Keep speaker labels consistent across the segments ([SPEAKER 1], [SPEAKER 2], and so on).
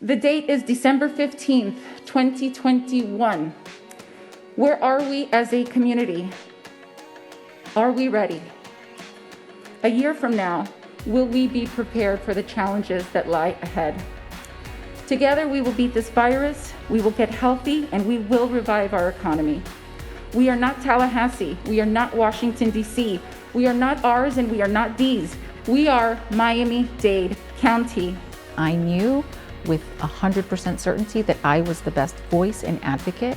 [SPEAKER 1] The date is December 15th, 2021. Where are we as a community? Are we ready? A year from now, will we be prepared for the challenges that lie ahead? Together, we will beat this virus, we will get healthy, and we will revive our economy. We are not Tallahassee, we are not Washington, D.C., we are not R's and we are not D's. We are Miami-Dade County.
[SPEAKER 2] I knew with 100% certainty that I was the best voice and advocate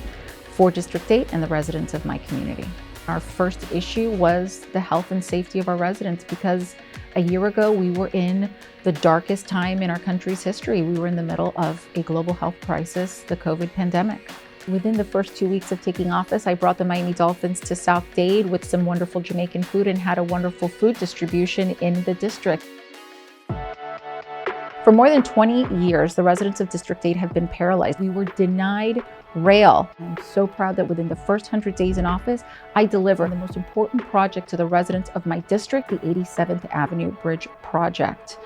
[SPEAKER 2] for District 8 and the residents of my community. Our first issue was the health and safety of our residents, because a year ago we were in the darkest time in our country's history. We were in the middle of a global health crisis, the COVID pandemic. Within the first 2 weeks of taking office, I brought the Miami Dolphins to South Dade with some wonderful Jamaican food and had a wonderful food distribution in the district. For more than 20 years, the residents of District 8 have been paralyzed. We were denied rail. I'm so proud that within the first 100 days in office, I delivered the most important project to the residents of my district, the 87th Avenue Bridge project.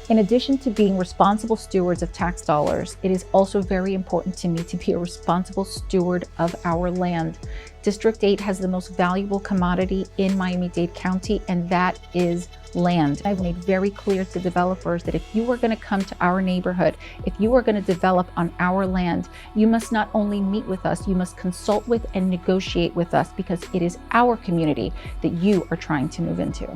[SPEAKER 2] In addition to being responsible stewards of tax dollars, it is also very important to me to be a responsible steward of our land. District 8 has the most valuable commodity in Miami-Dade County, and that is land. I've made very clear to developers that if you are going to come to our neighborhood, if you are going to develop on our land, you must not only meet with us, you must consult with and negotiate with us, because it is our community that you are trying to move into.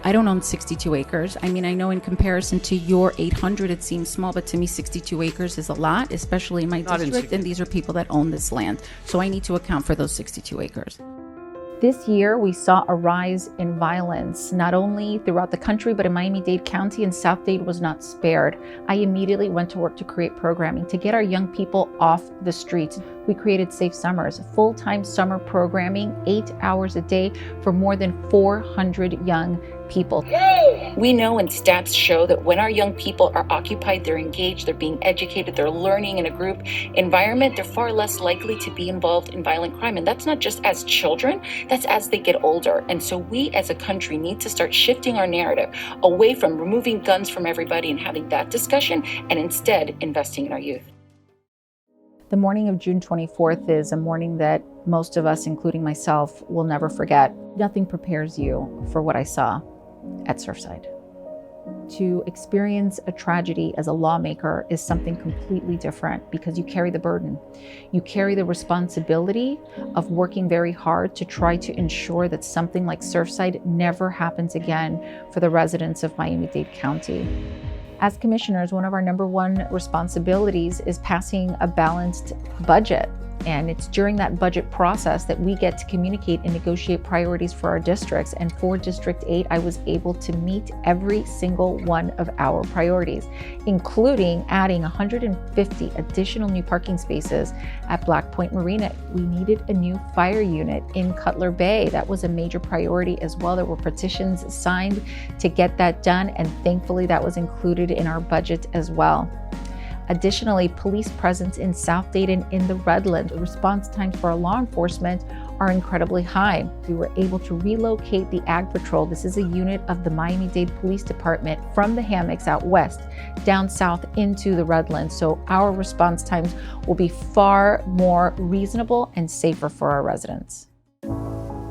[SPEAKER 3] I don't own 62 acres. I mean, I know in comparison to your 800, it seems small, but to me, 62 acres is a lot, especially in my district, and these are people that own this land. So I need to account for those 62 acres.
[SPEAKER 2] This year, we saw a rise in violence, not only throughout the country, but in Miami-Dade County, and South Dade was not spared. I immediately went to work to create programming to get our young people off the streets. We created Safe Summers, full-time summer programming, 8 hours a day for more than 400 young people.
[SPEAKER 4] We know, and stats show, that when our young people are occupied, they're engaged, they're being educated, they're learning in a group environment, they're far less likely to be involved in violent crime. And that's not just as children, that's as they get older. And so we as a country need to start shifting our narrative away from removing guns from everybody and having that discussion, and instead investing in our youth.
[SPEAKER 2] The morning of June 24th is a morning that most of us, including myself, will never forget. Nothing prepares you for what I saw at Surfside. To experience a tragedy as a lawmaker is something completely different, because you carry the burden. You carry the responsibility of working very hard to try to ensure that something like Surfside never happens again for the residents of Miami-Dade County. As commissioners, one of our number one responsibilities is passing a balanced budget. And it's during that budget process that we get to communicate and negotiate priorities for our districts. And for District 8, I was able to meet every single one of our priorities, including adding 150 additional new parking spaces at Black Point Marina. We needed a new fire unit in Cutler Bay. That was a major priority as well. There were petitions signed to get that done, and thankfully that was included in our budget as well. Additionally, police presence in South Dade and in the Redlands. The response times for our law enforcement are incredibly high. We were able to relocate the Ag Patrol. This is a unit of the Miami-Dade Police Department from the hammocks out west, down south into the Redlands. So our response times will be far more reasonable and safer for our residents.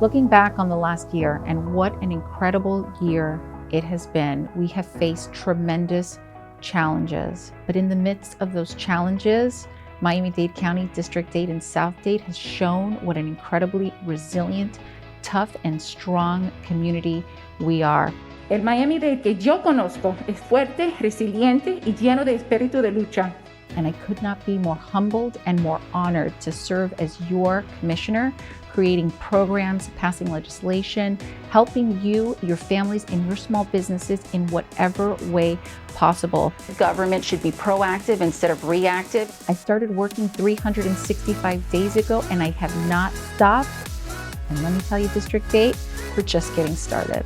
[SPEAKER 2] Looking back on the last year, and what an incredible year it has been, we have faced tremendous challenges. But in the midst of those challenges, Miami-Dade County, District 8, and South Dade has shown what an incredibly resilient, tough, and strong community we are.
[SPEAKER 1] El Miami-Dade que yo conozco es fuerte, resiliente y lleno de espíritu de lucha.
[SPEAKER 2] And I could not be more humbled and more honored to serve as your commissioner, creating programs, passing legislation, helping you, your families, and your small businesses in whatever way possible.
[SPEAKER 4] Government should be proactive instead of reactive.
[SPEAKER 2] I started working 365 days ago, and I have not stopped. And let me tell you, District 8, we're just getting started.